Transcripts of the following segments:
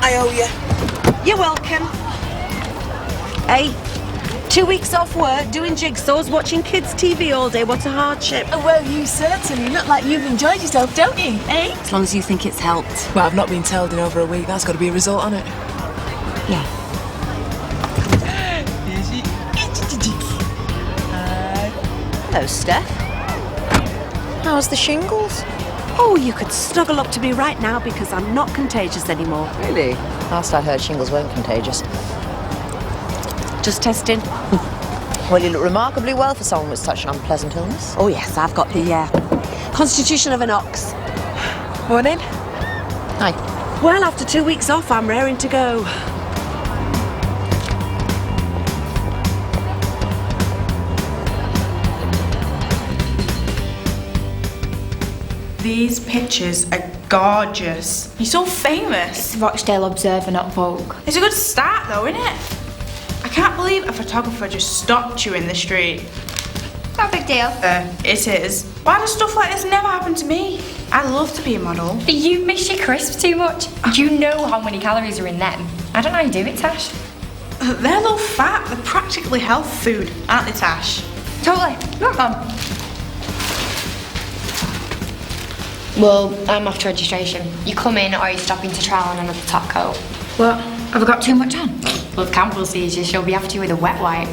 I owe you. You're welcome. Hey, 2 weeks off work, doing jigsaws, watching kids' TV all day. What a hardship. Oh, well, you certainly look like you've enjoyed yourself, don't you, eh? As long as you think it's helped. Well, I've not been told in over a week. That's got to be a result, hasn't it? Yeah. Hello, Steph. How's the shingles? Oh, you could snuggle up to me right now because I'm not contagious anymore. Really? Last I heard, shingles weren't contagious. Just testing. Well, you look remarkably well for someone with such an unpleasant illness. Oh, yes, I've got the constitution of an ox. Morning. Hi. Well, after 2 weeks off, I'm raring to go. These pictures are gorgeous. You're so famous. Rochdale Observer, not Vogue. It's a good start though, isn't it? I can't believe a photographer just stopped you in the street. Not a big deal. It is. Why does stuff like this never happen to me? I'd love to be a model. You miss your crisps too much. You know how many calories are in them. I don't know how you do it, Tash. They're low fat. They're practically health food, aren't they, Tash? Totally. Look, Mum. Well, I'm off to registration. You come in or you stop into trial on another top coat. What? Have I got too much on? Well, if Campbell sees you, she'll be after you with a wet wipe.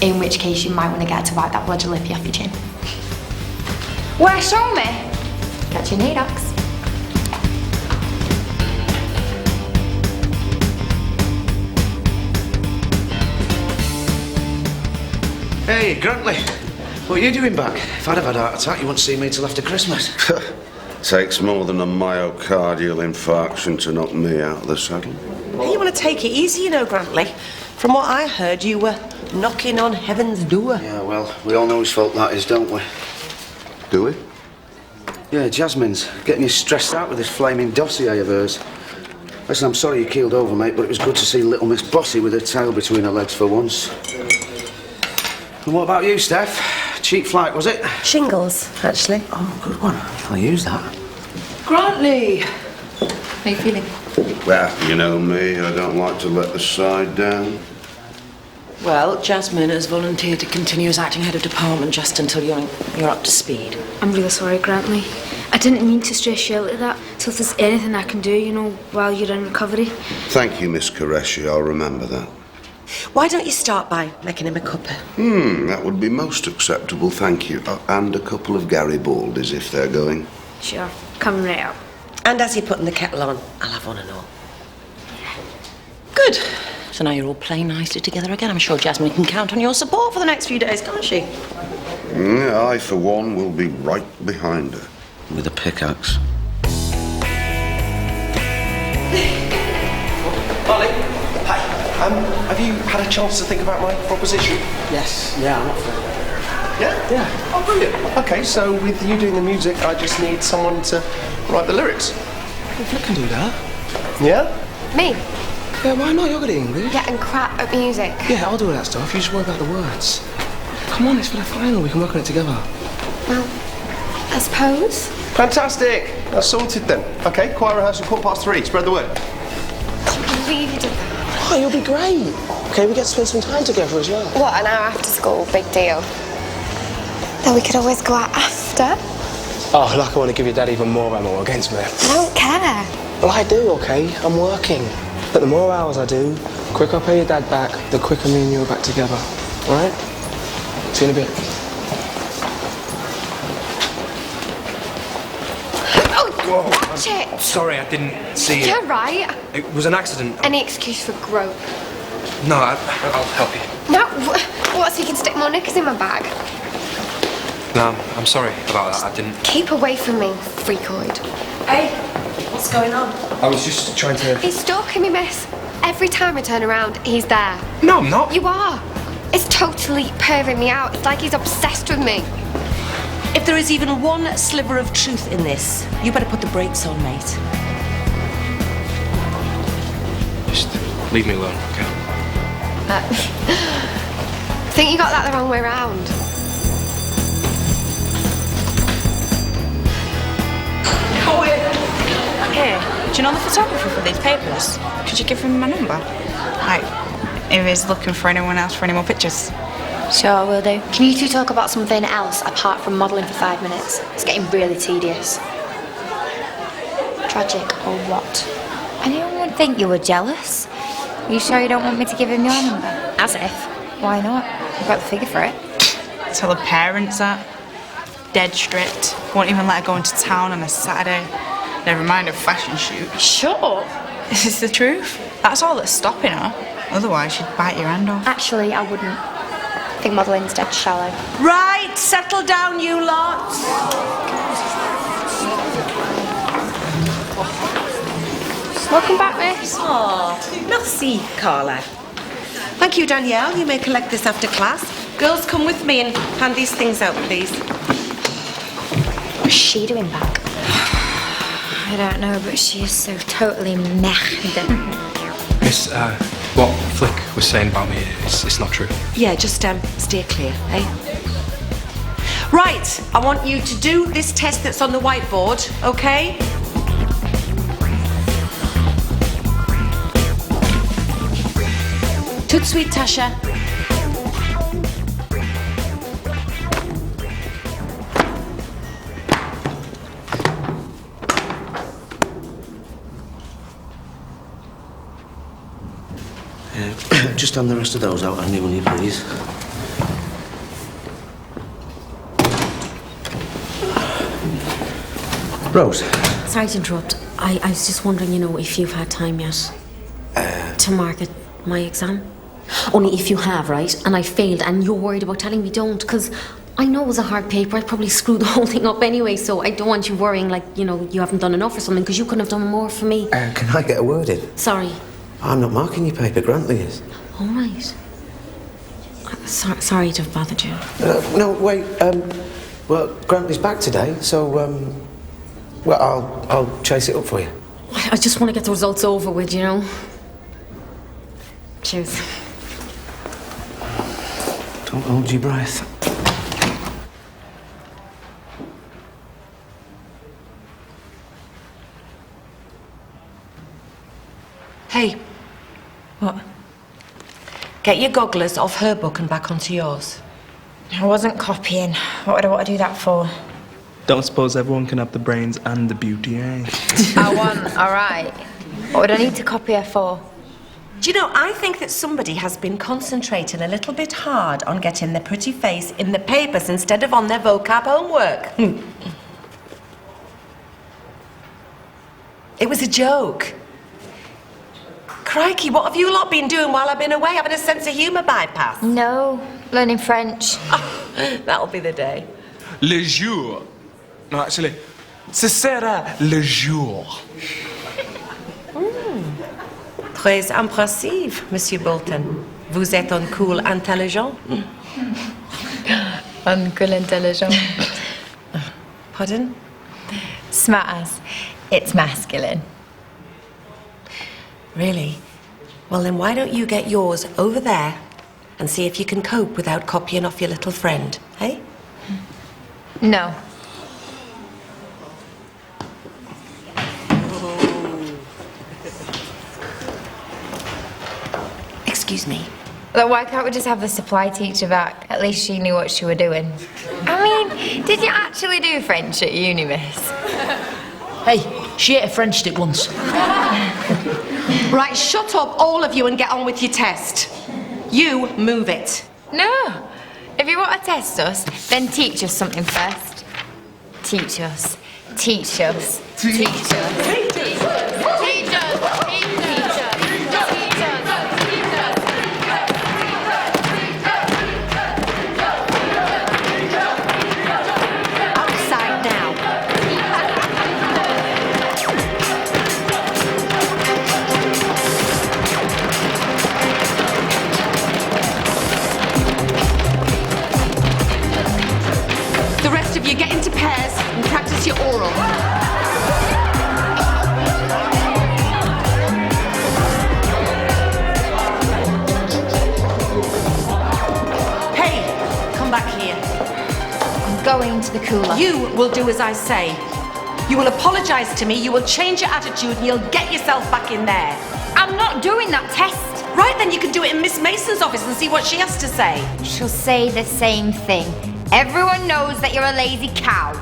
In which case, you might want to get her to wipe that bloody lippy off your chin. Where? Show me. Catch your needles. Hey, Grantley. What are you doing back? If I'd have had a heart attack, you wouldn't see me till after Christmas. Takes more than a myocardial infarction to knock me out of the saddle. Hey, you want to take it easy, you know, Grantley. From what I heard, you were knocking on heaven's door. Yeah, well, we all know whose fault that is, don't we? Do we? Yeah, Jasmine's getting you stressed out with this flaming dossier of hers. Listen, I'm sorry you keeled over, mate, but it was good to see little Miss Bossy with her tail between her legs for once. And what about you, Steph? Cheap flight, was it? Shingles, actually. Oh, good one. I'll use that. Grantley! How are you feeling? Well, you know me, I don't like to let the side down. Well, Jasmine has volunteered to continue as acting head of department just until you're up to speed. I'm really sorry, Grantley. I didn't mean to stress you out like that. So if there's anything I can do, you know, while you're in recovery. Thank you, Miss Qureshi, I'll remember that. Why don't you start by making him a cuppa? That would be most acceptable, thank you. And a couple of Garibaldi's if they're going. Sure, coming right up. And as you're putting the kettle on, I'll have one and all. Good. So now you're all playing nicely together again. I'm sure Jasmine can count on your support for the next few days, can't she? I, for one, will be right behind her. With a pickaxe. Ollie, hi. Have you had a chance to think about my proposition? Yes, yeah, I'm up for it. Yeah? Yeah. Oh, brilliant. Okay, so with you doing the music, I just need someone to write the lyrics. If you can do that. Yeah? Me? Yeah, why not? You're good at English. Getting crap at music. Yeah, I'll do all that stuff. You just worry about the words. Come on, it's for the final. We can work on it together. Well, I suppose. Fantastic. That's sorted then. Okay, choir rehearsal 3:15. Spread the word. I can't believe you did that. Oh, you'll be great. Okay, we get to spend some time together as well. What, an hour after school? Big deal. Then we could always go out after. Oh, like I want to give your dad even more ammo against me. I don't care. Well, I do, okay? I'm working. But the more hours I do, the quicker I pay your dad back, the quicker me and you are back together. All right? See you in a bit. Oh, watch it. Sorry, I didn't see You're right. It was an accident. Any excuse for growth. No, I'll help you. No, what, so you can stick more knickers in my bag? No, I'm sorry about that. I didn't... Keep away from me, freakoid. Hey, what's going on? I was just trying to... He's stalking me, miss. Every time I turn around, he's there. No, I'm not. You are. It's totally perving me out. It's like he's obsessed with me. If there is even one sliver of truth in this, you better put the brakes on, mate. Just leave me alone, okay? I think you got that the wrong way round. Here, Do you know the photographer for these papers? Could you give him my number? Like, if he's looking for anyone else for any more pictures. Sure, I will do. Can you two talk about something else apart from modelling for 5 minutes? It's getting really tedious. Tragic or what? Anyone would think you were jealous. Are you sure you don't want me to give him your number? As if. Why not? I've got the figure for it. Tell her parents that. Dead strict. Won't even let her go into town on a Saturday. Never mind a fashion shoot. Shut up. Is this the truth? That's all that's stopping her. Otherwise, she'd bite your hand off. Actually, I wouldn't. I think modelling's dead shallow. Right, settle down, you lot. Welcome back, miss. Oh, merci, Carla. Thank you, Danielle. You may collect this after class. Girls, come with me and hand these things out, please. What's she doing back? I don't know, but she is so totally meh. Miss, what Flick was saying about me, it's not true. Yeah, just steer clear, eh? Right, I want you to do this test that's on the whiteboard, okay? Tout de suite, Tasha. Just hand the rest of those out, Andy, will you please? Rose. Sorry to interrupt. I was just wondering, if you've had time yet to market my exam. Only if you have, right? And I failed and you're worried about telling me don't, because I know it was a hard paper. I probably screwed the whole thing up anyway, so I don't want you worrying like, you haven't done enough or something, because you couldn't have done more for me. Can I get a word in? Sorry. I'm not marking your paper, Grantley is. All right. Sorry to have bothered you. No, wait. Well, Grantley's back today, so, well, I'll chase it up for you. I just want to get the results over with, Cheers. Don't hold your breath. Hey. What? Get your gogglers off her book and back onto yours. I wasn't copying. What would I want to do that for? Don't suppose everyone can have the brains and the beauty, eh? I want, all right. What would I need to copy her for? Do you know, I think that somebody has been concentrating a little bit hard on getting their pretty face in the papers instead of on their vocab homework. It was a joke. Crikey, what have you lot been doing while I've been away? Having a sense of humour bypass? No, learning French. Oh, that'll be the day. Le jour. No, actually, ce sera le jour. Très impressive, Monsieur Bolton. Vous êtes un cool intelligent. Un cool intelligent. Pardon? Smart ass. It's masculine. Really? Well, then why don't you get yours over there and see if you can cope without copying off your little friend, eh? No. Excuse me. Like, why can't we just have the supply teacher back? At least she knew what she was doing. I mean, did you actually do French at uni, miss? Hey, she ate a French stick once. Right, shut up, all of you, and get on with your test. You move it. No. If you want to test us, then teach us something first. Teach us. Teach us. Teach us. Teach us. Teach us. Teach us. Outside now. The rest of you get into pairs and practice your oral. Hey, come back here. I'm going to the cooler. You will do as I say. You will apologise to me, you will change your attitude, and you'll get yourself back in there. I'm not doing that test. Right, then you can do it in Miss Mason's office and see what she has to say. She'll say the same thing. Everyone knows that you're a lazy cow.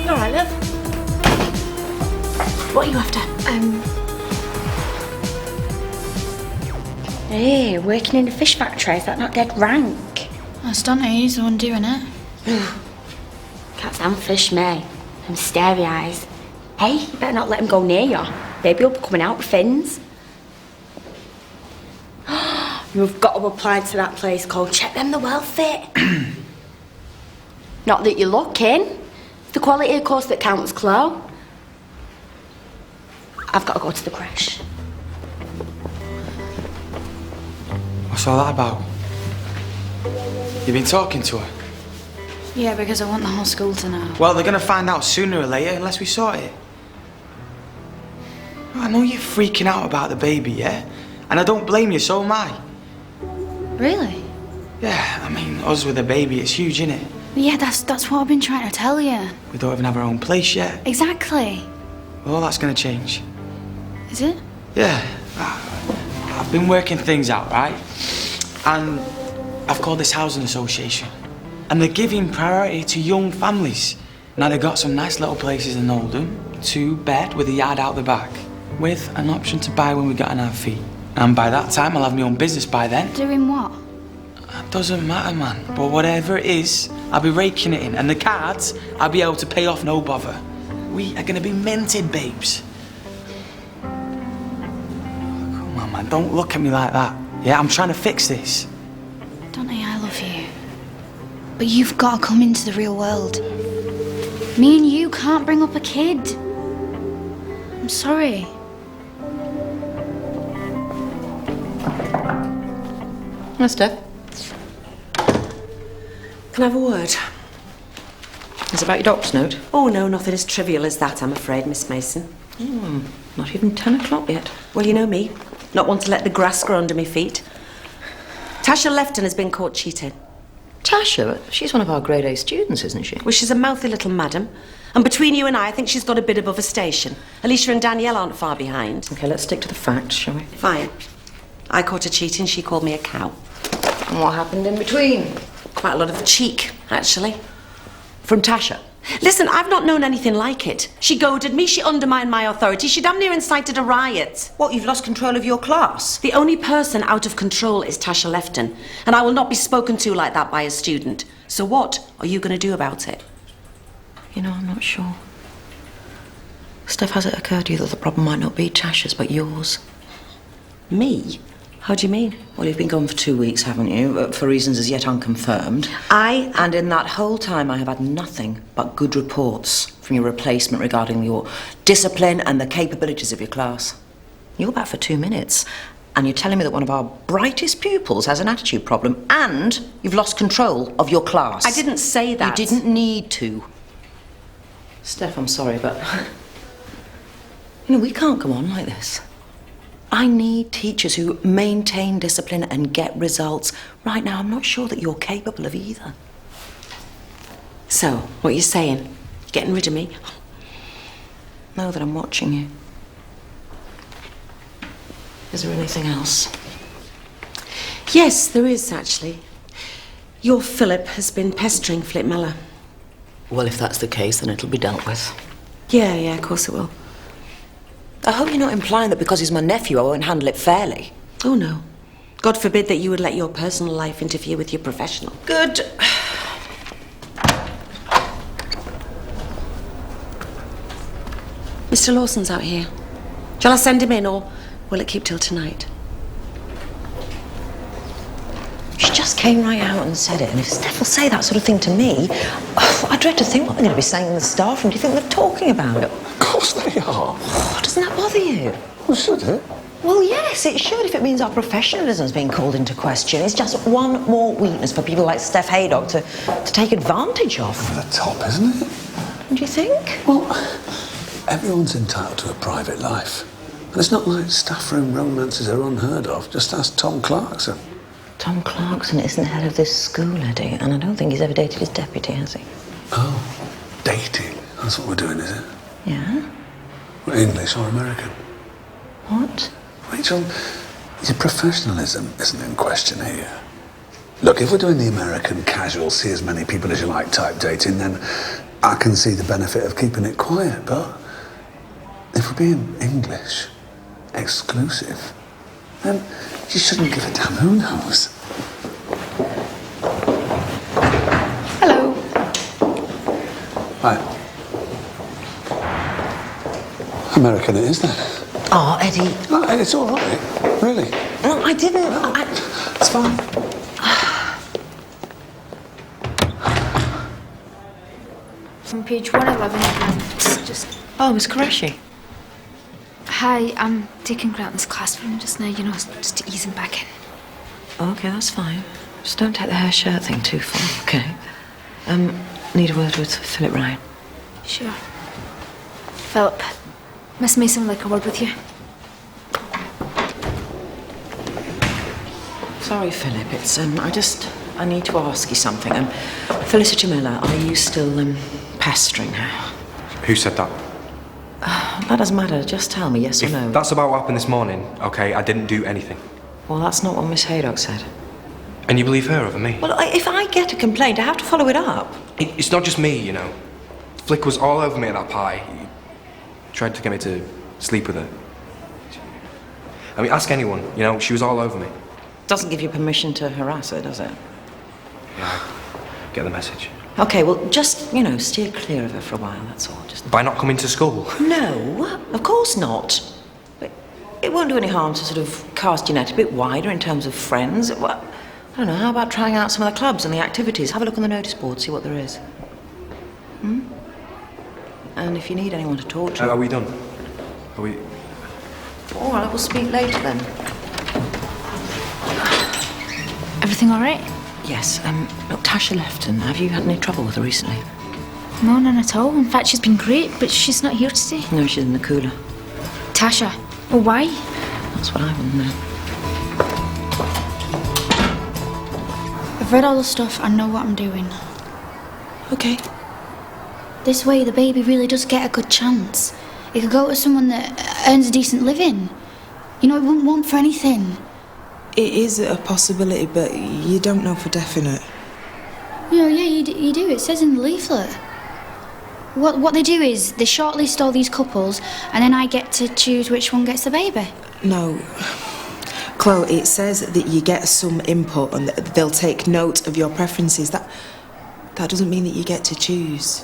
All right, love. What are you after? Hey, working in a fish factory, is that not dead rank? That's Donte, he's the one doing it. Can't stand fish, me. Them starey eyes. Hey, you better not let him go near you. Baby will be coming out with fins. You've got to apply to that place called Check Them the Well Fit. Not that you're looking. It's the quality course that counts, Chlo. I've got to go to the crash. What's all that about? You've been talking to her? Yeah, because I want the whole school to know. Well, they're gonna find out sooner or later unless we sort it. I know you're freaking out about the baby, yeah? And I don't blame you, so am I. Really? Yeah, I mean, us with a baby, it's huge, innit? Yeah, that's what I've been trying to tell you. We don't even have our own place yet. Exactly. Well, all that's gonna change. Is it? Yeah. I've been working things out, right? And I've called this housing association. And they're giving priority to young families. Now, they've got some nice little places in Oldham, 2-bed with a yard out the back, with an option to buy when we get on our feet. And by that time, I'll have my own business by then. Doing what? It doesn't matter, man. But whatever it is, I'll be raking it in. And the cards, I'll be able to pay off no bother. We are gonna be minted, babes. Come on, man, don't look at me like that. Yeah, I'm trying to fix this. Donte, I love you. But you've got to come into the real world. Me and you can't bring up a kid. I'm sorry. Hi, Steph. Can I have a word? It's about your doctor's note. Oh, no, nothing as trivial as that, I'm afraid, Miss Mason. Not even 10 o'clock yet. Well, you know me. Not one to let the grass grow under my feet. Tasha Lefton has been caught cheating. Tasha? She's one of our grade A students, isn't she? Well, she's a mouthy little madam. And between you and I think she's got a bit above a station. Alicia and Danielle aren't far behind. OK, let's stick to the facts, shall we? Fine. I caught her cheating, she called me a cow. And what happened in between? Quite a lot of cheek, actually. From Tasha? Listen, I've not known anything like it. She goaded me, she undermined my authority, she damn near incited a riot. What, you've lost control of your class? The only person out of control is Tasha Lefton, and I will not be spoken to like that by a student. So what are you going to do about it? You know, I'm not sure. Steph, has it occurred to you that the problem might not be Tasha's, but yours? Me? How do you mean? Well, you've been gone for 2 weeks, haven't you? For reasons as yet unconfirmed. And in that whole time, I have had nothing but good reports from your replacement regarding your discipline and the capabilities of your class. You're back for 2 minutes, and you're telling me that one of our brightest pupils has an attitude problem, and you've lost control of your class. I didn't say that. You didn't need to. Steph, I'm sorry, but... You know, we can't go on like this. I need teachers who maintain discipline and get results. Right now, I'm not sure that you're capable of either. So, what are you saying? Getting rid of me? Know that I'm watching you. Is there anything else? Yes, there is, actually. Your Philip has been pestering Flip Mellor. Well, if that's the case, then it'll be dealt with. Yeah, of course it will. I hope you're not implying that because he's my nephew, I won't handle it fairly. Oh, no. God forbid that you would let your personal life interfere with your professional. Good. Mr. Lawson's out here. Shall I send him in, or will it keep till tonight? She just came right out and said it, and if Steph will say that sort of thing to me, I dread to think what they're going to be saying in the staff room. Do you think they're talking about it? Of course they are. Doesn't that bother you? Well, should it? Well, yes, it should if it means our professionalism's being called into question. It's just one more weakness for people like Steph Haydock to take advantage of. Over the top, isn't it? Do you think? Well, everyone's entitled to a private life. And it's not like staff room romances are unheard of. Just ask Tom Clarkson. Tom Clarkson isn't head of this school, Eddie, and I don't think he's ever dated his deputy, has he? Oh, dating. That's what we're doing, is it? Yeah? English or American? What? Rachel, your professionalism isn't in question here. Look, if we're doing the American casual, see as many people as you like type dating, then I can see the benefit of keeping it quiet. But if we're being English, exclusive, then you shouldn't give a damn who knows. Hello. Right. American it is then. Oh, Eddie. No, it's all right. Really. No, I didn't. It's fine. From page 111, it's just... Oh, Miss Qureshi. Hi, I'm taking Granton's class for him just now, you know, just to ease him back in. Okay, that's fine. Just don't take the hair shirt thing too far, okay? Need a word with Philip Ryan. Sure. Philip, Miss Mason would like a word with you. Sorry, Philip, it's, I need to ask you something. Felicity Miller, are you still, pestering her? Who said that? That doesn't matter, just tell me, yes or no. That's about what happened this morning, okay? I didn't do anything. Well, that's not what Miss Haydock said. And you believe her over me? Well, if I get a complaint, I have to follow it up. It's not just me, you know. Flick was all over me at that pie. He tried to get me to sleep with her. I mean, ask anyone, you know, she was all over me. Doesn't give you permission to harass her, does it? Yeah, I get the message. Okay, well, just, you know, steer clear of her for a while, that's all. Just... By not coming to school? No, of course not. But it won't do any harm to sort of cast your net a bit wider in terms of friends. Well, I don't know, how about trying out some of the clubs and the activities? Have a look on the notice board, see what there is. And if you need anyone to talk to... Are we done? Are we... All right, we'll speak later then. Everything all right? Yes, look, Tasha left, and have you had any trouble with her recently? No, none at all. In fact, she's been great, but she's not here today. No, she's in the cooler. Tasha? Well, why? That's what I want to know. I've read all the stuff. I know what I'm doing. Okay. This way, the baby really does get a good chance. It could go to someone that earns a decent living. You know, it wouldn't want for anything. It is a possibility, but you don't know for definite. You know, yeah, you do. It says in the leaflet. What they do is they shortlist all these couples, and then I get to choose which one gets the baby. No. Chlo, it says that you get some input and that they'll take note of your preferences. That doesn't mean that you get to choose.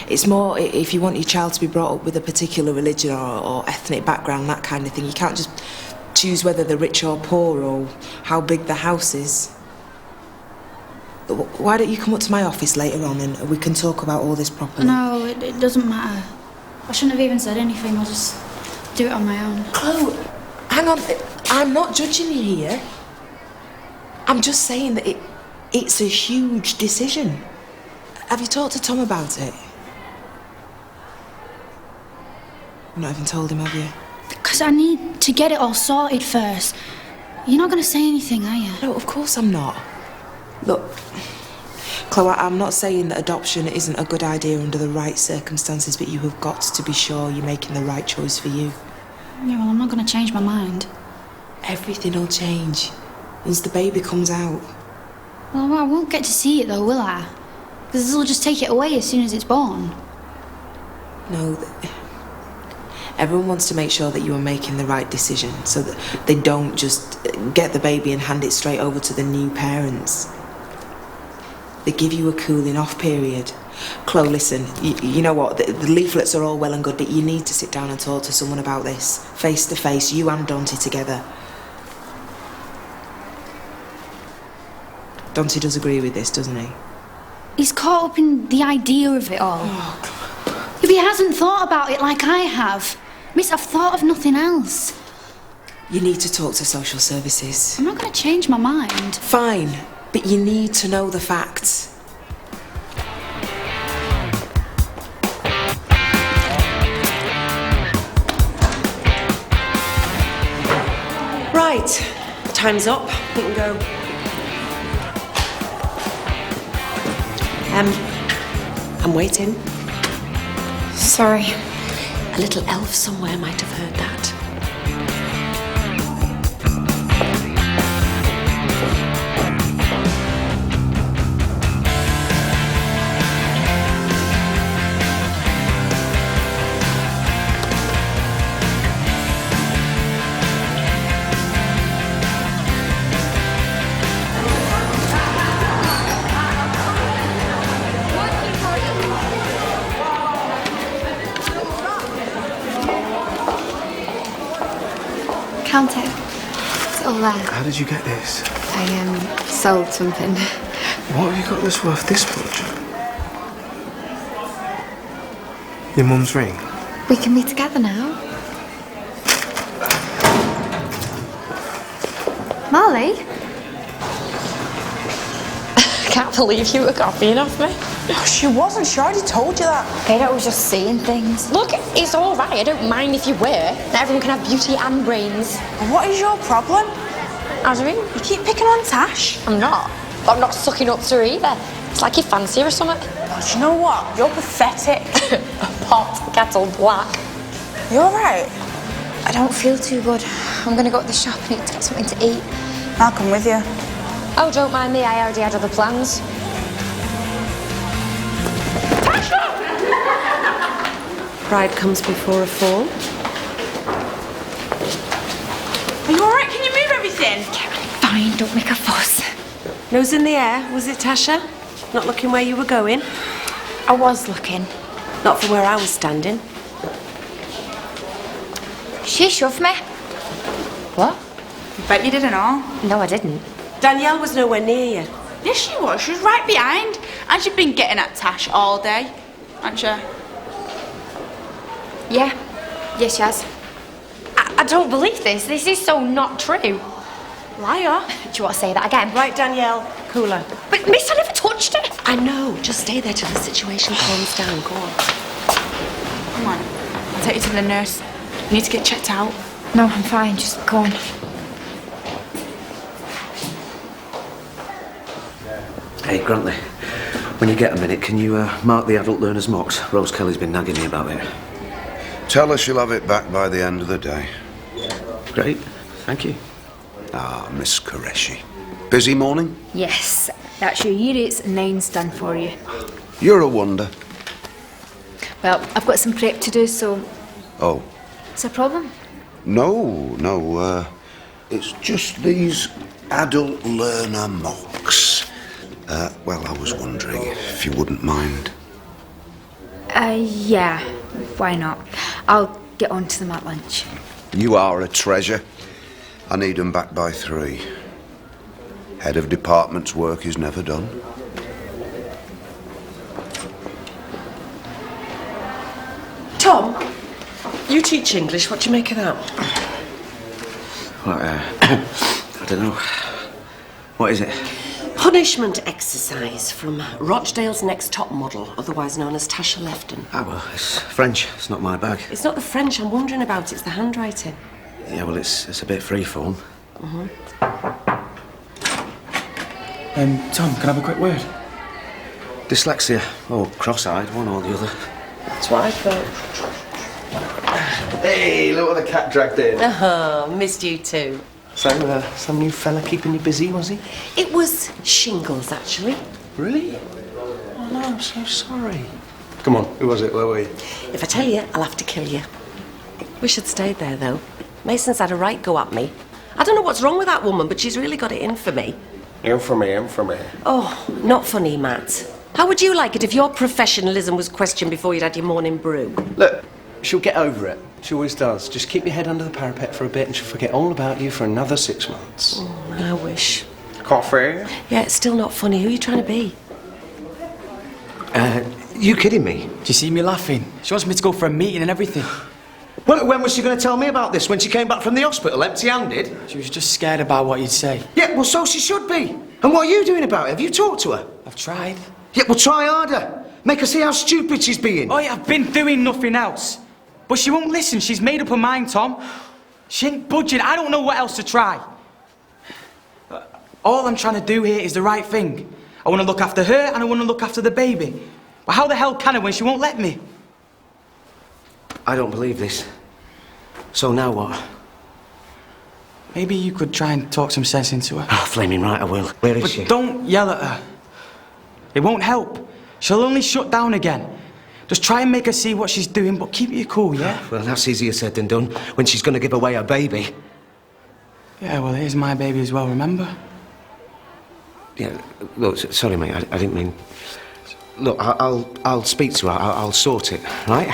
It's more if you want your child to be brought up with a particular religion or ethnic background, that kind of thing. You can't just choose whether they're rich or poor or how big the house is. Why don't you come up to my office later on and we can talk about all this properly? No, it doesn't matter. I shouldn't have even said anything. I'll just do it on my own. Chlo, hang on. I'm not judging you here. I'm just saying that it's a huge decision. Have you talked to Tom about it? You've not even told him, have you? Because I need to get it all sorted first. You're not going to say anything, are you? No, of course I'm not. Look, Chlo, I'm not saying that adoption isn't a good idea under the right circumstances, but you have got to be sure you're making the right choice for you. Yeah, well, I'm not going to change my mind. Everything will change once the baby comes out. Well, I won't get to see it, though, will I? Because they'll just take it away as soon as it's born. No, everyone wants to make sure that you are making the right decision so that they don't just get the baby and hand it straight over to the new parents. They give you a cooling off period. Chlo, listen, you know what, the leaflets are all well and good, but you need to sit down and talk to someone about this, face to face, you and Donte together. Donte does agree with this, doesn't he? He's caught up in the idea of it all. Oh, If he hasn't thought about it like I have. Miss, I've thought of nothing else. You need to talk to social services. I'm not going to change my mind. Fine, but you need to know the facts. Right, time's up. We can go. I'm waiting. Sorry. A little elf somewhere might have heard that. Count it. It's all there. How did you get this? I sold something. What have you got that's worth this much? Your mum's ring? We can be together now. Molly? I can't believe you were copying off me. Oh, she wasn't. She already told you that. I was just saying things. Look, it's all right. I don't mind if you were. Not everyone can have beauty and brains. What is your problem? How do you mean? You keep picking on Tash. I'm not. But I'm not sucking up to her either. It's like you fancy her or something. Oh, do you know what? You're pathetic. Pot, kettle, black. You all right? I don't feel too good. I'm going to go to the shop and need to get something to eat. I'll come with you. Oh, don't mind me. I already had other plans. Pride comes before a fall. Are you alright? Can you move everything? Fine, don't make a fuss. Nose in the air, was it, Tasha? Not looking where you were going? I was looking. Not from where I was standing. She shoved me. What? Bet you didn't know. No, I didn't. Danielle was nowhere near you. Yes, she was. She was right behind. And she'd been getting at Tash all day. Hadn't she? Yeah. Yes, she has. I don't believe this. This is so not true. Liar. Do you want to say that again? Right, Danielle. Cooler. But Miss, I never touched it. I know. Just stay there till the situation calms down. Go on. Come on. I'll take you to the nurse. You need to get checked out. No, I'm fine. Just go on. Hey, Grantley, when you get a minute, can you mark the adult learners' mocks? Rose Kelly's been nagging me about it. Tell her she'll have it back by the end of the day. Great, thank you. Ah, Miss Qureshi. Busy morning? Yes, that's your year 8's and 9's done for you. You're a wonder. Well, I've got some prep to do, so... Oh. It's a problem? No, it's just these adult learner mocks. Well, I was wondering if you wouldn't mind. Yeah, why not? I'll get on to them at lunch. You are a treasure. I need them back by 3. Head of department's work is never done. Tom, you teach English. What do you make of that? Well, I don't know. What is it? Punishment exercise from Rochdale's Next Top Model, otherwise known as Tasha Lefton. Ah, well, it's French. It's not my bag. It's not the French I'm wondering about, it's the handwriting. Yeah, well, it's a bit freeform. Tom, can I have a quick word? Dyslexia, or cross-eyed, one or the other. That's what I thought. Hey, look what the cat dragged in. Missed you too. So, some new fella keeping you busy, was he? It was shingles, actually. Really? Oh, no, I'm so sorry. Come on, who was it? Where were you? If I tell you, I'll have to kill you. Wish I'd stayed there, though. Mason's had a right go at me. I don't know what's wrong with that woman, but she's really got it in for me. In for me. Oh, not funny, Matt. How would you like it if your professionalism was questioned before you'd had your morning brew? Look, she'll get over it. She always does. Just keep your head under the parapet for a bit and she'll forget all about you for another 6 months. Oh, I wish. Coffee? Yeah, it's still not funny. Who are you trying to be? You kidding me? Do you see me laughing? She wants me to go for a meeting and everything. Well, when was she going to tell me about this? When she came back from the hospital, empty-handed? She was just scared about what you'd say. Yeah, well, so she should be. And what are you doing about it? Have you talked to her? I've tried. Yeah, well, try harder. Make her see how stupid she's being. Oh, yeah, I've been doing nothing else. But she won't listen. She's made up her mind, Tom. She ain't budging. I don't know what else to try. All I'm trying to do here is the right thing. I want to look after her and I want to look after the baby. But how the hell can I when she won't let me? I don't believe this. So now what? Maybe you could try and talk some sense into her. Oh, flaming right, I will. Where is she? But don't yell at her. It won't help. She'll only shut down again. Just try and make her see what she's doing, but keep it cool, yeah? Well, that's easier said than done, when she's going to give away her baby. Yeah, well, it is my baby as well, remember? Yeah, look, sorry, mate, I didn't mean... Look, I'll speak to her, I'll sort it, right?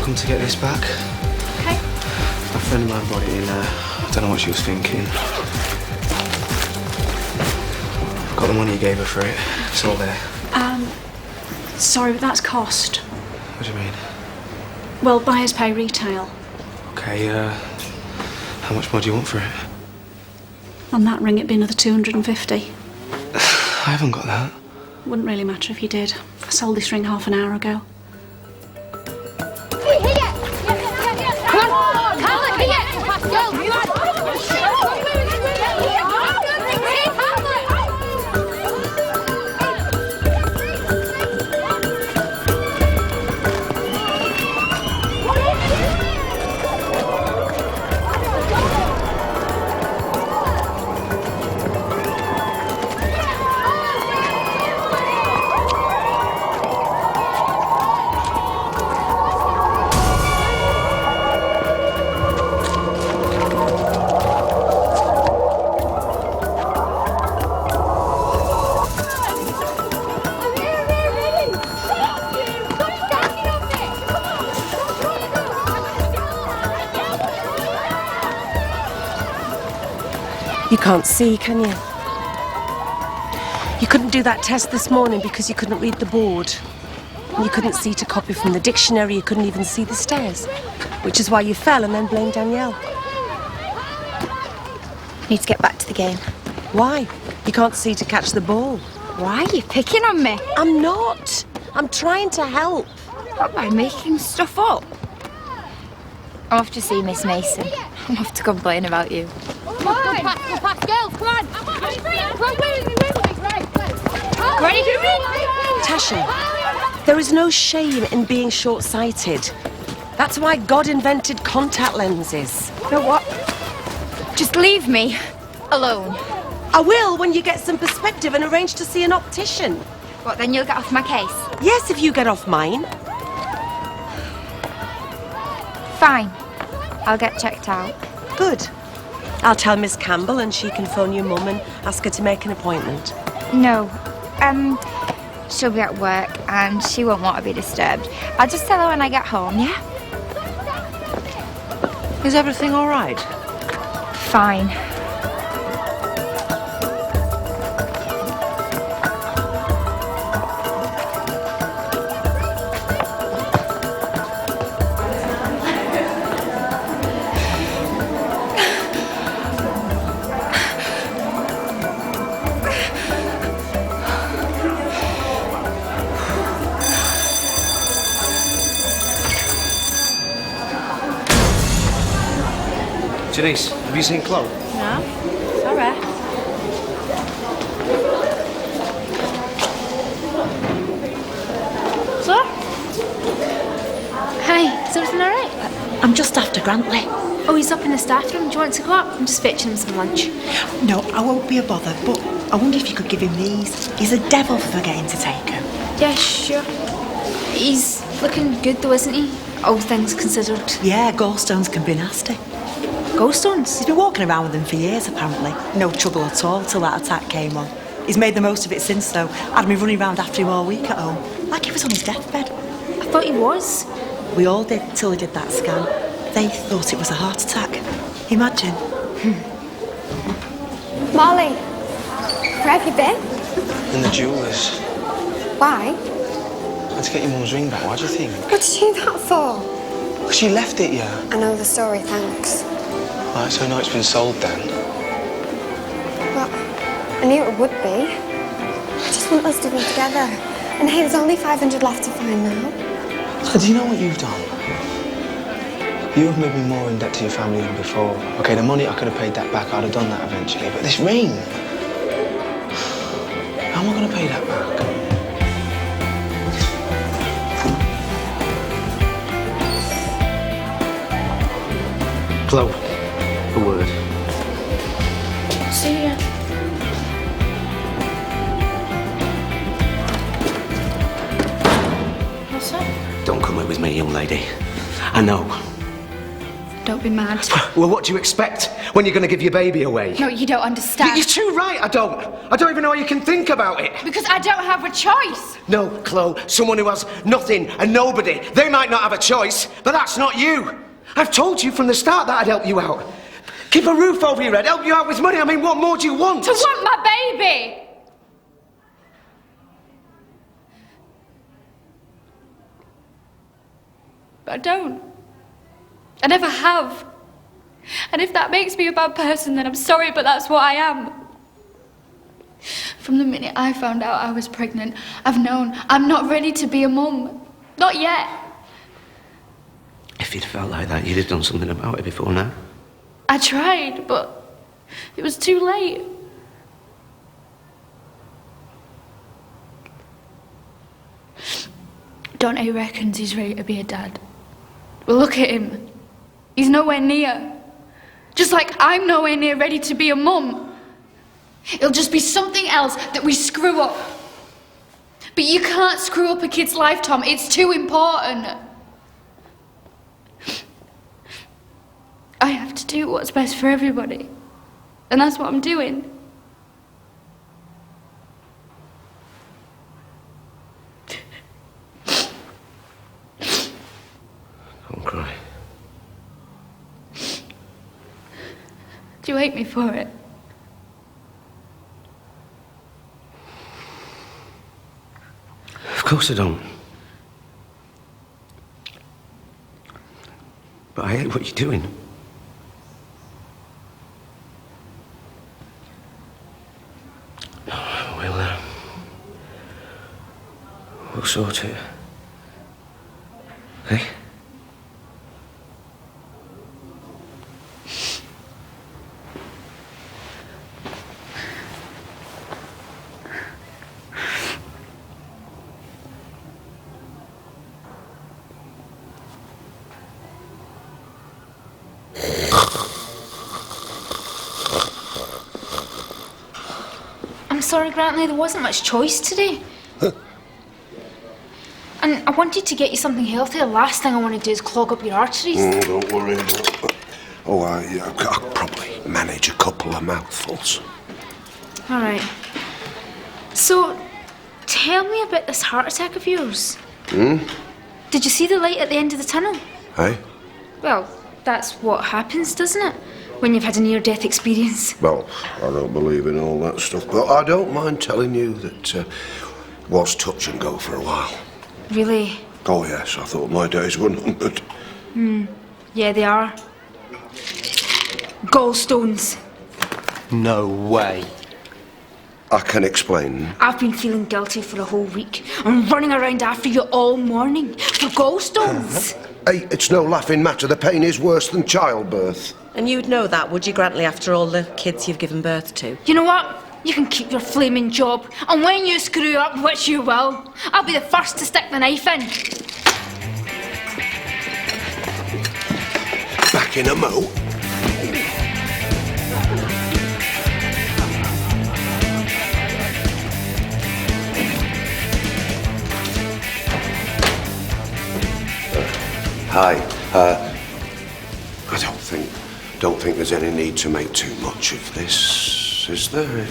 Come to get this back. Okay. A friend of mine brought it in there. I don't know what she was thinking. Got the money you gave her for it. It's all there. Sorry, but that's cost. What do you mean? Well, buyers pay retail. Okay, how much more do you want for it? On that ring, it'd be another 250. I haven't got that. Wouldn't really matter if you did. I sold this ring half an hour ago. You can't see, can you? You couldn't do that test this morning because you couldn't read the board. You couldn't see to copy from the dictionary, you couldn't even see the stairs. Which is why you fell and then blamed Danielle. Need to get back to the game. Why? You can't see to catch the ball. Why are you picking on me? I'm not. I'm trying to help. Not by making stuff up. I'll have to see Miss Mason. I'll have to complain about you. Come on! Go past, girls, come on! Ready? Tasha, there is no shame in being short-sighted. That's why God invented contact lenses. You know what? Just leave me alone. I will when you get some perspective and arrange to see an optician. What, then you'll get off my case? Yes, if you get off mine. Fine. I'll get checked out. Good. I'll tell Miss Campbell and she can phone your mum and ask her to make an appointment. No. She'll be at work and she won't want to be disturbed. I'll just tell her when I get home, yeah? Is everything all right? Fine. Janice, have you seen Chlo? No, sorry. So? Hi, is everything alright? I'm just after Grantley. Oh, he's up in the staff room. Do you want to go up? I'm just fetching him some lunch. No, I won't be a bother, but I wonder if you could give him these. He's a devil for forgetting to take them. Yeah, sure. He's looking good though, isn't he? All things considered. Yeah, gallstones can be nasty. Gallstones? He's been walking around with them for years, apparently. No trouble at all till that attack came on. He's made the most of it since, though. Had me running around after him all week at home. like he was on his deathbed. I thought he was. We all did till we did that scan. They thought it was a heart attack. Imagine. Molly, where have you been? In the jewellers. Why? I had to get your mum's ring back. What do you think? What did you do that for? Well, she left it, yeah. I know the story, thanks. Right, so I know it's been sold then. Well, I knew it would be. I just want us to be together. And hey, there's only 500 left to find now. Do you know what you've done? You have made me more in debt to your family than before. Okay, the money, I could have paid that back. I'd have done that eventually. But this ring... How am I going to pay that back? Chlo, a word. See ya. What's up? Don't come in with me, young lady. I know. Don't be mad. Well, what do you expect when you're going to give your baby away? No, you don't understand. You're too right, I don't. I don't even know how you can think about it. Because I don't have a choice. No, Chlo, someone who has nothing and nobody, they might not have a choice, but that's not you. I've told you from the start that I'd help you out. Keep a roof over your head, help you out with money. I mean, what more do you want? To want my baby. But I don't. I never have. And if that makes me a bad person, then I'm sorry, but that's what I am. From the minute I found out I was pregnant, I've known I'm not ready to be a mum. Not yet. If you'd felt like that, you'd have done something about it before now. I tried, but it was too late. Donte reckons he's ready to be a dad. Well, look at him. He's nowhere near. Just like I'm nowhere near ready to be a mum. It'll just be something else that we screw up. But you can't screw up a kid's life, Tom. It's too important. I have to do what's best for everybody. And that's what I'm doing. Don't cry. Do you hate me for it? Of course I don't. But I hate what you're doing. We'll sort it. Hey? I'm sorry, Grantley, there wasn't much choice today. And I wanted to get you something healthy. The last thing I want to do is clog up your arteries. Don't worry about that. Oh, I'll probably manage a couple of mouthfuls. All right. So, tell me about this heart attack of yours. Did you see the light at the end of the tunnel? Hey? Well, that's what happens, doesn't it? When you've had a near-death experience. Well, I don't believe in all that stuff, but I don't mind telling you that it was touch and go for a while. Really? Oh, yes, I thought my days were numbered. Yeah, they are. Gallstones. No way. I can explain. I've been feeling guilty for a whole week. I'm running around after you all morning for gallstones. Hey, it's no laughing matter. The pain is worse than childbirth. And you'd know that, would you, Grantley, after all the kids you've given birth to? You know what? You can keep your flaming job. And when you screw up, which you will, I'll be the first to stick the knife in. Back in a mo. Hi. I don't think there's any need to make too much of this, is there?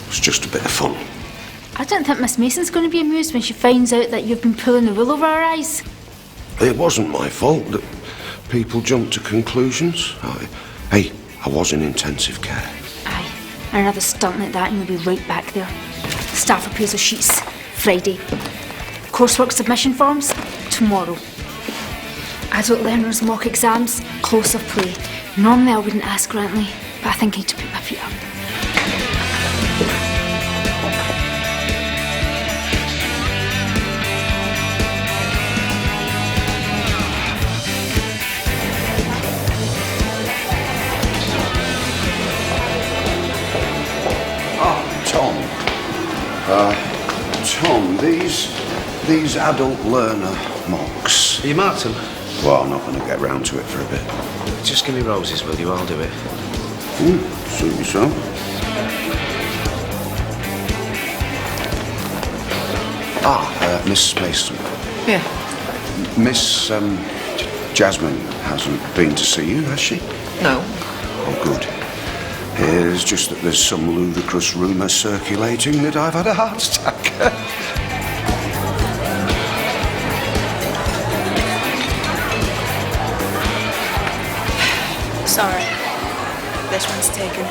It's just a bit of fun. I don't think Miss Mason's going to be amused when she finds out that you've been pulling the wool over her eyes. It wasn't my fault that people jumped to conclusions. I was in intensive care. Aye, another stunt like that and you'll be right back there. Staff appraisal sheets, Friday. Coursework submission forms, tomorrow. Adult learners mock exams, close of play. Normally I wouldn't ask Grantley, but I think I need to put my feet up. Tom, these adult learner mocks. Are you marked them? Well, I'm not going to get round to it for a bit. Just give me roses, will you? I'll do it. Suit yourself. Miss Mason. Yeah. Miss, Jasmine hasn't been to see you, has she? No. Oh, good. It's just that there's some ludicrous rumour circulating that I've had a heart attack. Sorry. This one's taken.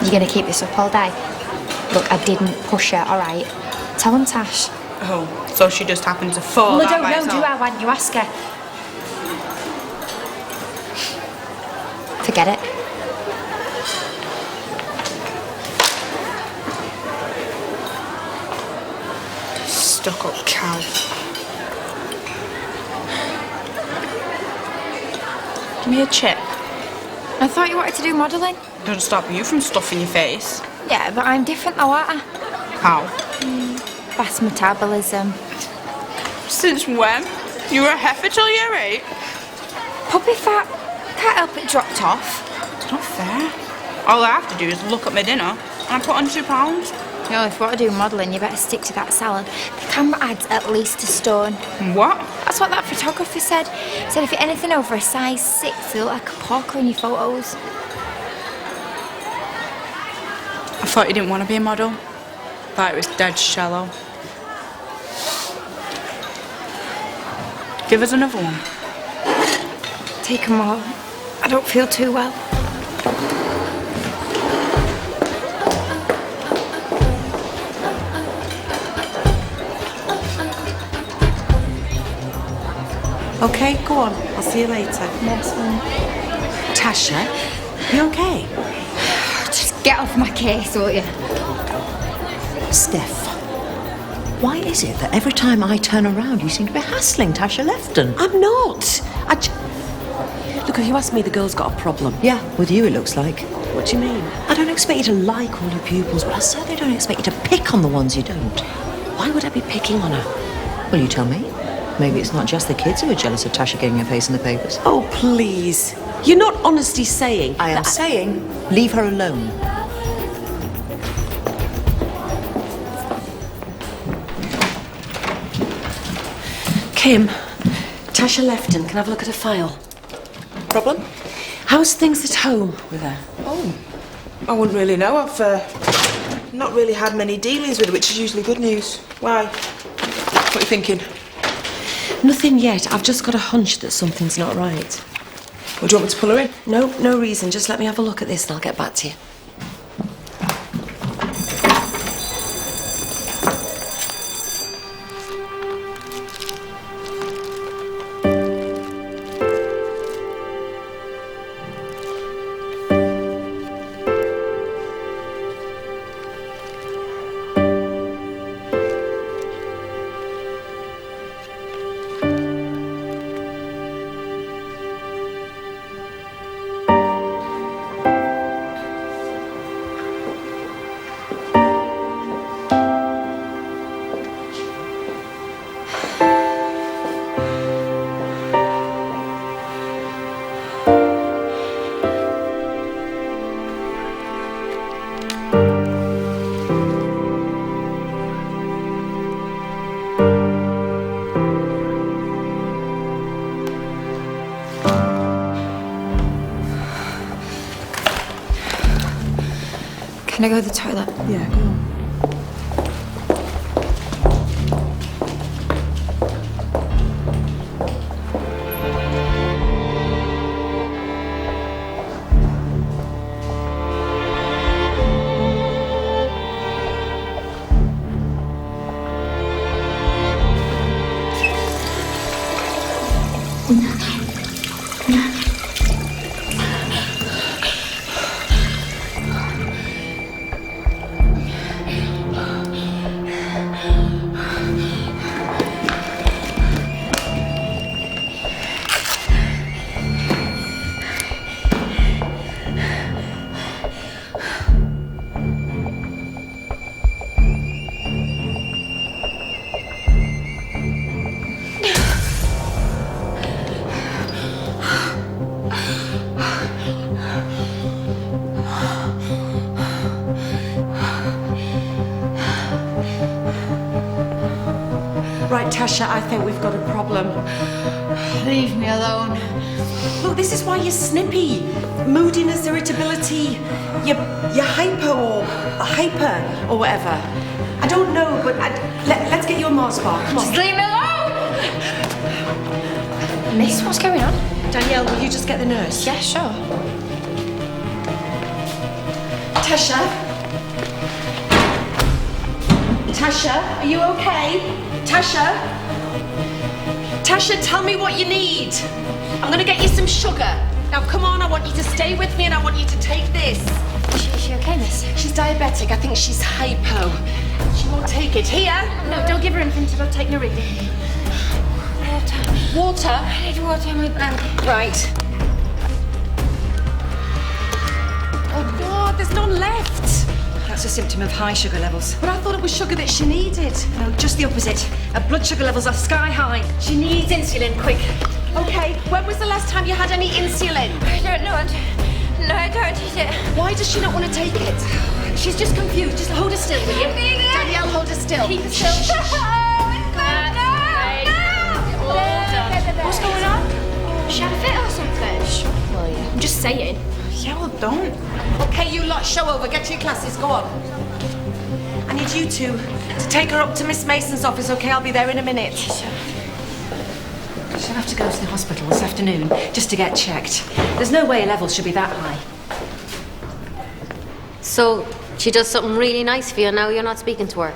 You're gonna keep this up all day? Look, I didn't push her, alright? Tell him, Tash. Oh, so she just happened to fall Well, I out don't by know, do herself? I? Why don't you ask her? Forget it. Stuck up cow. Give me a chip. I thought you wanted to do modelling. Doesn't stop you from stuffing your face. Yeah, but I'm different though, aren't I? How? Fast metabolism. Since when? You were a heifer till year 8? Puppy fat. Can't help it dropped off. It's not fair. All I have to do is look at my dinner and I put on 2 pounds. You know, if you want to do modelling, you better stick to that salad. The camera adds at least a stone. What? That's what that photographer said. He said if you're anything over a size 6, you look like a porker in your photos. I thought you didn't want to be a model. Thought it was dead shallow. Give us another one. Take 'em all. I don't feel too well. OK, go on. I'll see you later. Next one. Tasha, you OK? Just get off my case, will you? Steph, why is it that every time I turn around you seem to be hassling Tasha Lefton? I'm not. Look, if you ask me, the girl's got a problem. Yeah, with you it looks like. What do you mean? I don't expect you to like all your pupils, but I certainly don't expect you to pick on the ones you don't. Why would I be picking on her? Well, you tell me. Maybe it's not just the kids who are jealous of Tasha getting her face in the papers. Oh, please. You're not honestly saying... I am saying, leave her alone. Kim, Tasha Lefton, can I have a look at her file? Problem? How's things at home with her? Oh, I wouldn't really know. I've not really had many dealings with her, which is usually good news. Why? What are you thinking? Nothing yet. I've just got a hunch that something's not right. Well, do you want me to pull her in? No, no reason. Just let me have a look at this and I'll get back to you. Can I go to the toilet? Yeah, go on. Right, Tasha, I think we've got a problem. Leave me alone. Look, this is why you're snippy. Moodiness, irritability, you're hyper or whatever. I don't know, but let's get you a Mars bar. Come on. Just leave me alone! Miss, what's going on? Danielle, will you just get the nurse? Yeah, sure. Tasha? Tasha, are you okay? Tasha? Tasha, tell me what you need. I'm gonna get you some sugar. Now come on, I want you to stay with me and I want you to take this. Is she okay, miss? She's diabetic. I think she's hypo. She won't take it. Here? No, don't give her anything until I've taken a reading. Water. Water? I need water in my bag. Right. Oh God, there's none left. That's a symptom of high sugar levels. But I thought it was sugar that she needed. No, just the opposite. Her blood sugar levels are sky high. She needs insulin, quick. Okay, when was the last time you had any insulin? I don't know. No, I don't need it. Why does she not want to take it? She's just confused. Just hold her still, will you? Danielle, hold her still. Keep her still. What's going on? She had a fit or something? Well, yeah. I'm just saying. Yeah, well, don't. Okay, you lot, show over. Get to your classes. Go on. I need you two to take her up to Miss Mason's office, okay? I'll be there in a minute. She'll have to go to the hospital this afternoon just to get checked. There's no way her levels should be that high. So, she does something really nice for you and now you're not speaking to her?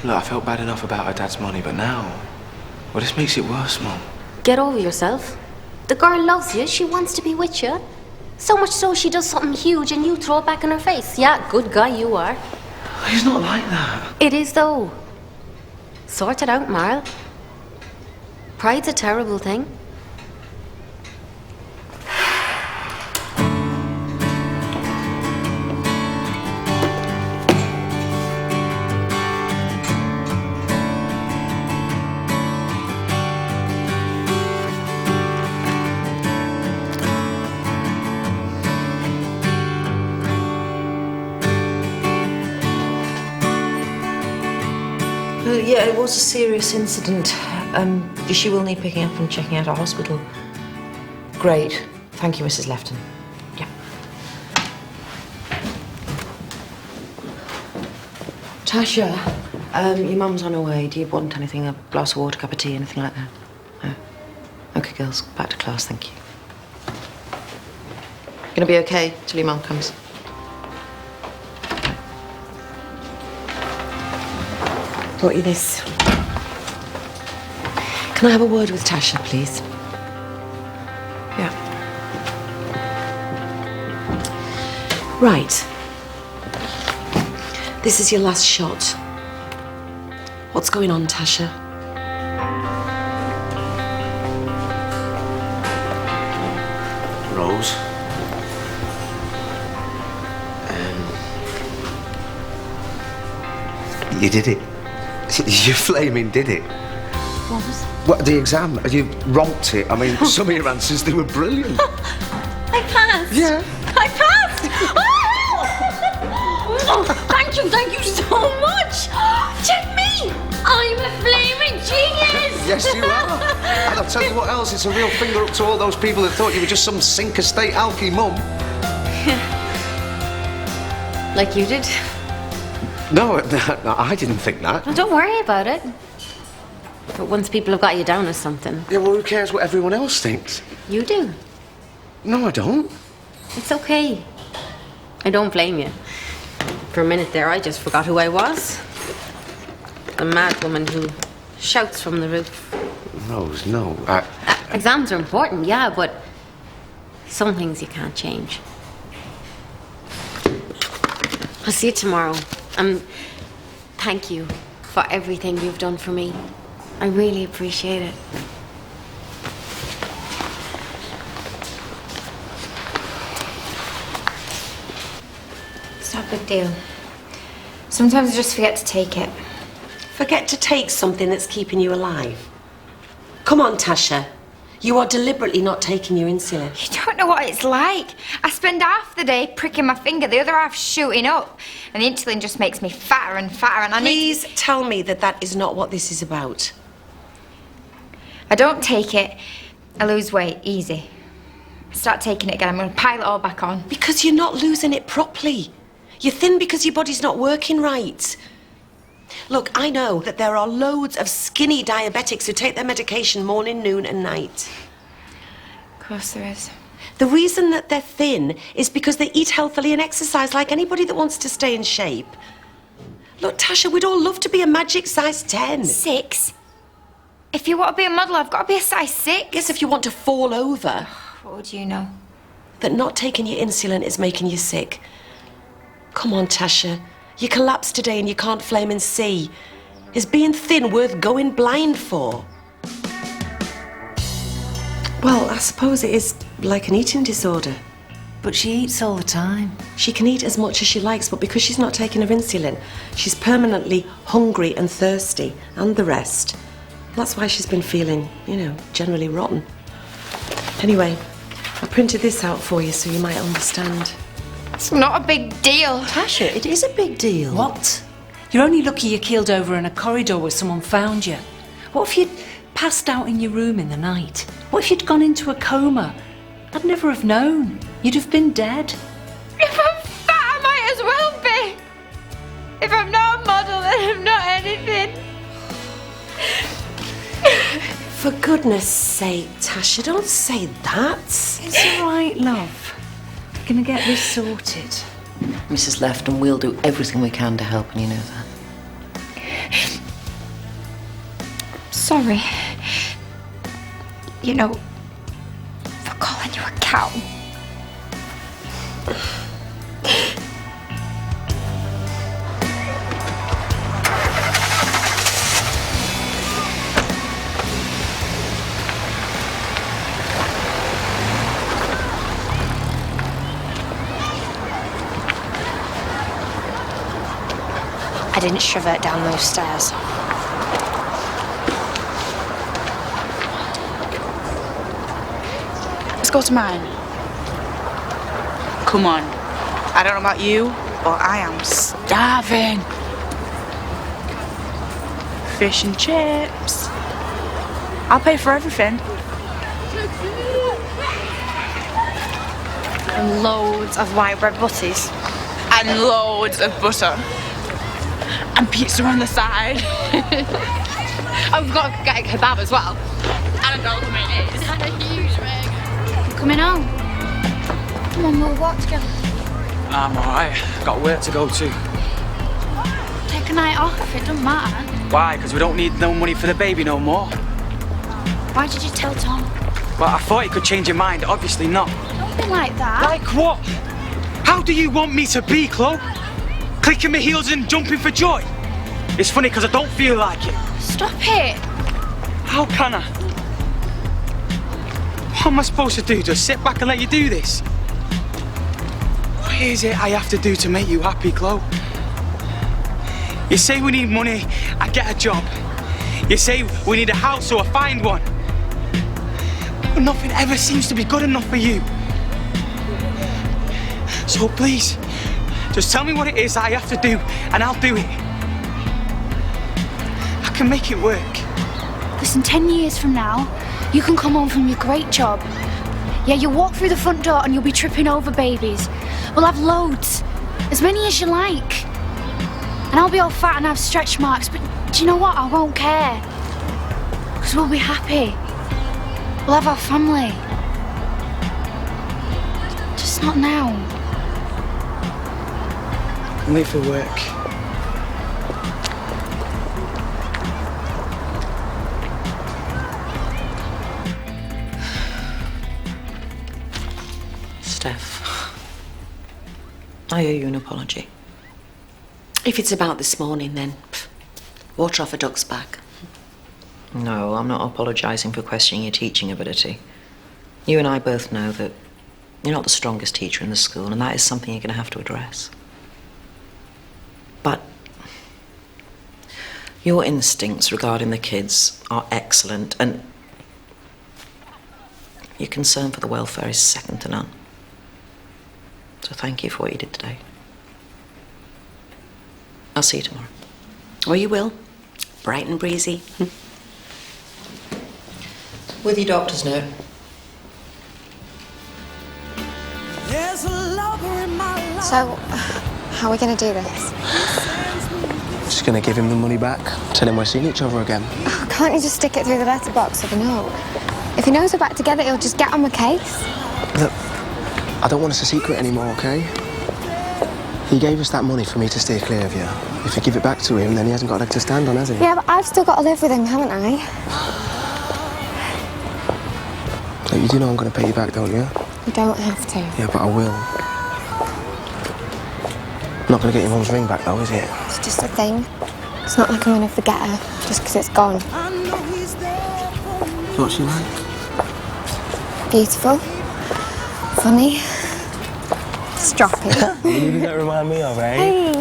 Look, I felt bad enough about her dad's money, but now... Well, this makes it worse, Mum. Get over yourself. The girl loves you. She wants to be with you. So much so she does something huge and you throw it back in her face. Yeah, good guy you are. He's not like that. It is, though. Sort it out, Marl. Pride's a terrible thing. Yeah, it was a serious incident. She will need picking up and checking out at hospital. Great. Thank you, Mrs. Lefton. Yeah. Tasha, your mum's on her way. Do you want anything? A glass of water, cup of tea, anything like that? No? Okay, girls. Back to class, thank you. Gonna be okay till your mum comes? Brought you this. Can I have a word with Tasha, please? Yeah. Right. This is your last shot. What's going on, Tasha? Rose. You did it. You flaming did it. What was? What, the exam? You romped it. I mean, some of your answers, they were brilliant. I passed. Yeah. I passed. Oh, thank you so much. Check me. I'm a flaming genius. Yes, you are. And I'll tell you what else, it's a real finger up to all those people that thought you were just some sink-estate alky mum. Like you did. No, I didn't think that. Well, don't worry about it. But once people have got you down as something... Yeah, well, who cares what everyone else thinks? You do. No, I don't. It's okay. I don't blame you. For a minute there, I just forgot who I was. The mad woman who shouts from the roof. Rose, no. Exams are important, yeah, but some things you can't change. I'll see you tomorrow. Thank you for everything you've done for me. I really appreciate it. It's not a big deal. Sometimes I just forget to take it. Forget to take something that's keeping you alive. Come on, Tasha. You are deliberately not taking your insulin. You don't know what it's like. I spend half the day pricking my finger, the other half shooting up. And the insulin just makes me fatter and fatter and Please tell me that that is not what this is about. I don't take it, I lose weight, easy. I start taking it again, I'm going to pile it all back on. Because you're not losing it properly. You're thin because your body's not working right. Look, I know that there are loads of skinny diabetics who take their medication morning, noon and night. Of course there is. The reason that they're thin is because they eat healthily and exercise like anybody that wants to stay in shape. Look, Tasha, we'd all love to be a magic size 10. 6? If you want to be a model, I've got to be a size 6. Yes, if you want to fall over. What would you know? That not taking your insulin is making you sick. Come on, Tasha. You collapsed today and you can't flame and see. Is being thin worth going blind for? Well, I suppose it is like an eating disorder. But she eats all the time. She can eat as much as she likes, but because she's not taking her insulin, she's permanently hungry and thirsty, and the rest. That's why she's been feeling, generally rotten. Anyway, I printed this out for you so you might understand. It's not a big deal. Tasha, it is a big deal. What? You're only lucky you keeled over in a corridor where someone found you. What if you'd passed out in your room in the night? What if you'd gone into a coma? I'd never have known. You'd have been dead. If I'm fat, I might as well be. If I'm not a model, then I'm not anything. For goodness sake, Tasha, don't say that. It's all right, love. We're gonna get this sorted. Mrs. Left, and we'll do everything we can to help, and you know that. Sorry. For calling you a cow. I didn't shove it down those stairs. Let's go to mine. Come on. I don't know about you, but I am starving. Fish and chips. I'll pay for everything. And loads of white bread butties. And loads of butter. And pizza on the side. Oh, we've got to get a kebab as well. And a dog mayonnaise. And a huge egg. You coming home? Come on, we'll walk together. I'm alright. Got work to go to. Take a night off, it doesn't matter. Why? Because we don't need no money for the baby no more. Why did you tell Tom? Well, I thought he could change your mind. Obviously not. Don't be like that. Like what? How do you want me to be, Chlo? Clicking my heels and jumping for joy? It's funny because I don't feel like it. Stop it. How can I? What am I supposed to do? Just sit back and let you do this? What is it I have to do to make you happy, Chlo? You say we need money, I get a job. You say we need a house, so I find one. But nothing ever seems to be good enough for you. So please, just tell me what it is that I have to do, and I'll do it. I can make it work. Listen, 10 years from now, you can come home from your great job. Yeah, you'll walk through the front door and you'll be tripping over babies. We'll have loads. As many as you like. And I'll be all fat and have stretch marks, but do you know what? I won't care. Because we'll be happy. We'll have our family. Just not now. I'm late for work. Steph, I owe you an apology. If it's about this morning, then water off a duck's back. No, I'm not apologising for questioning your teaching ability. You and I both know that you're not the strongest teacher in the school, and that is something you're going to have to address. But your instincts regarding the kids are excellent, and your concern for the welfare is second to none. So thank you for what you did today. I'll see you tomorrow. Or you will. Bright and breezy. With your doctor's note. So, how are we going to do this? Just gonna give him the money back, tell him we're seeing each other again. Oh, can't you just stick it through the letterbox with a note? If he knows we're back together, he'll just get on the case. Look, I don't want us a secret anymore, okay? He gave us that money for me to steer clear of you. If you give it back to him, then he hasn't got a leg to stand on, has he? Yeah, but I've still got to live with him, haven't I? Look, you do know I'm gonna pay you back, don't you? You don't have to. Yeah, but I will. Not gonna get your mum's ring back, though, is it? It's just a thing. It's not like I'm going to forget her just because it's gone. What's she like? Beautiful. Funny. Stroppy. You don't remind me of, eh? Hey!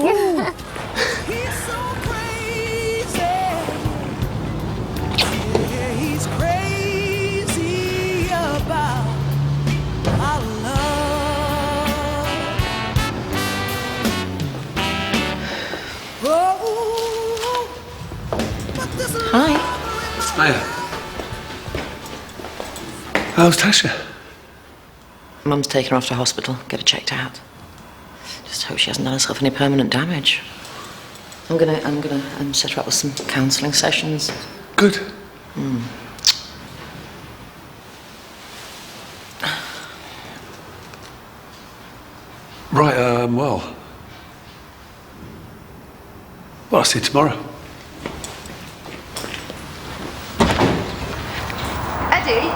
Hi. Hiya. How's Tasha? Mum's taken her off to hospital, get her checked out. Just hope she hasn't done herself any permanent damage. I'm gonna set her up with some counselling sessions. Good. Right, well, I'll see you tomorrow. Eddie,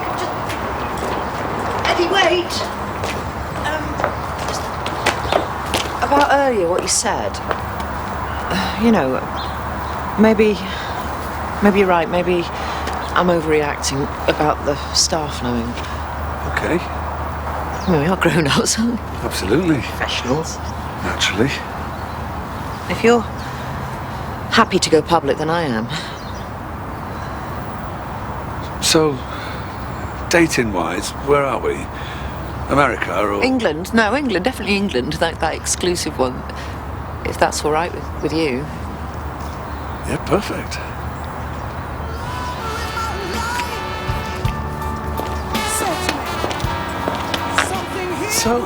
Eddie, wait. Just about earlier, what you said. You know, maybe you're right. Maybe I'm overreacting about the staff knowing. Okay. I mean, we are grown-ups, aren't we? Absolutely. Professionals. Naturally. If you're happy to go public, then I am. So, dating-wise, where are we? America or...? England? No, England. Definitely England. That exclusive one. If that's all right with you. Yeah, perfect. So,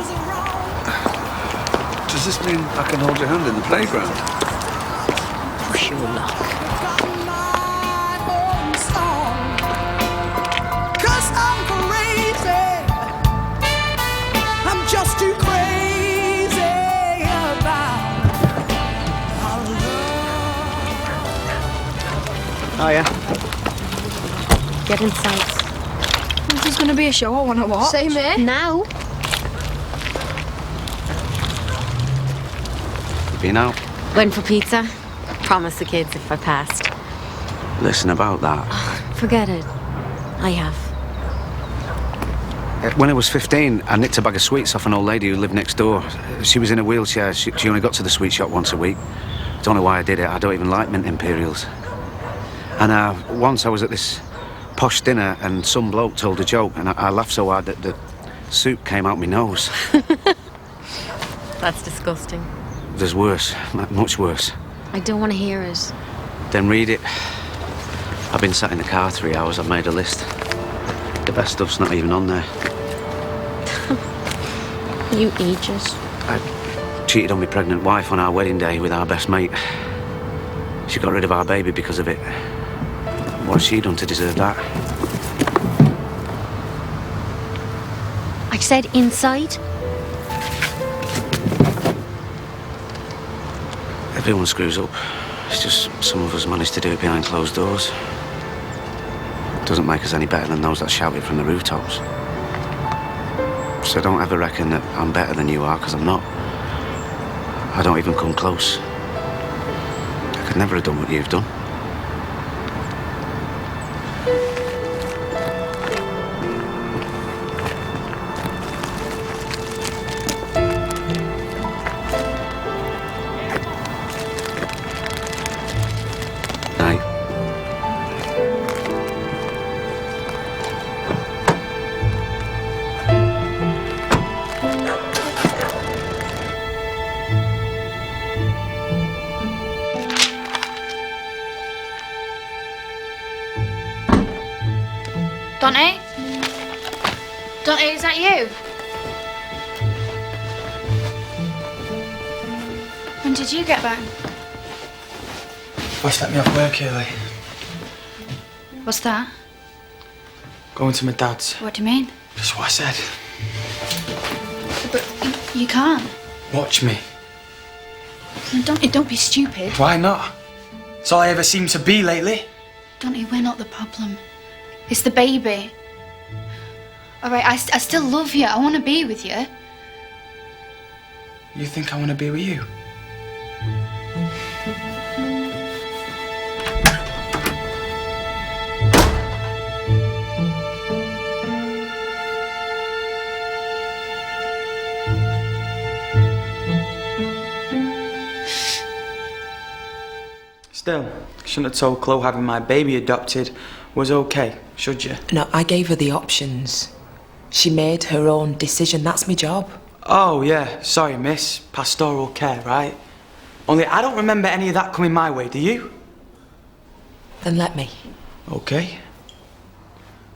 does this mean I can hold your hand in the playground? Push your luck. Oh, yeah. Get inside. This is gonna be a show I wanna watch. Same here. Now. Been out? Went for pizza. Promised the kids if I passed. Listen, about that. Forget it. I have. When I was 15, I nicked a bag of sweets off an old lady who lived next door. She was in a wheelchair. She only got to the sweet shop once a week. Don't know why I did it. I don't even like mint imperials. And once I was at this posh dinner and some bloke told a joke and I laughed so hard that the soup came out my nose. That's disgusting. There's worse, much worse. I don't want to hear it. Then read it. I've been sat in the car 3 hours. I've made a list. The best stuff's not even on there. You ageist. cheated on my pregnant wife on our wedding day with our best mate. She got rid of our baby because of it. What's she done to deserve that? I said inside. Everyone screws up. It's just some of us manage to do it behind closed doors. Doesn't make us any better than those that shout it from the rooftops. So don't ever reckon that I'm better than you are, because I'm not. I don't even come close. I could never have done what you've done. Donte? Donte, is that you? When did you get back? Boss let me off work early. What's that? Going to my dad's. What do you mean? That's what I said. But you can't. Watch me. Don't be stupid. Why not? It's all I ever seem to be lately. Donte, we're not the problem. It's the baby. All right, I still love you. I want to be with you. You think I want to be with you? Still, shouldn't have told Chlo having my baby adopted was okay, should you? No, I gave her the options. She made her own decision. That's my job. Oh, yeah. Sorry, miss. Pastoral care, right? Only I don't remember any of that coming my way, do you? Then let me. Okay.